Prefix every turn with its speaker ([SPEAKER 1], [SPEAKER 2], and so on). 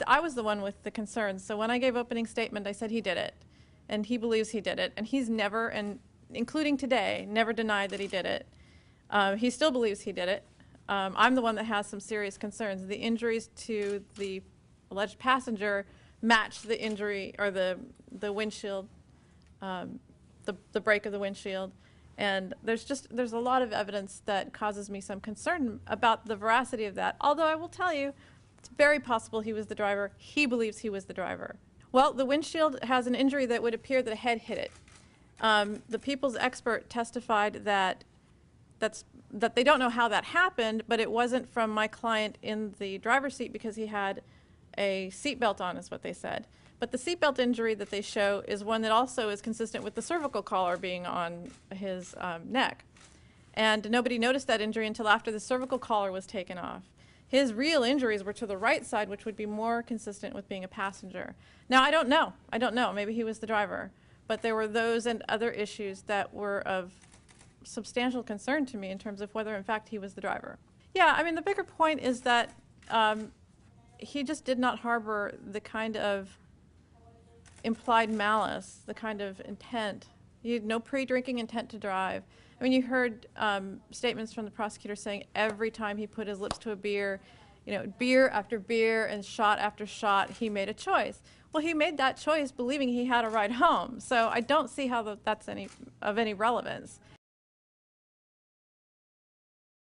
[SPEAKER 1] I was the one with the concerns. So when I gave opening statement, I said he did it, and he believes he did it, and he's never, and including today, never denied that he did it. He still believes he did it. I'm the one that has some serious concerns. The injuries to the alleged passenger match the injury, or the windshield, the break of the windshield. And there's a lot of evidence that causes me some concern about the veracity of that. Although I will tell you, it's very possible he was the driver. He believes he was the driver. Well, the windshield has an injury that would appear that a head hit it. The people's expert testified that they don't know how that happened, but it wasn't from my client in the driver's seat because he had a seatbelt on, is what they said. But the seatbelt injury that they show is one that also is consistent with the cervical collar being on his neck. And nobody noticed that injury until after the cervical collar was taken off. His real injuries were to the right side, which would be more consistent with being a passenger. Now, I don't know. Maybe he was the driver. But there were those and other issues that were of substantial concern to me in terms of whether, in fact, he was the driver. Yeah, I mean, the bigger point is that he just did not harbor the kind of implied malice, the kind of intent. He had no pre-drinking intent to drive. I mean, you heard statements from the prosecutor saying every time he put his lips to a beer, you know, beer after beer and shot after shot, he made a choice. Well, he made that choice believing he had a ride home. So I don't see how that's of any relevance.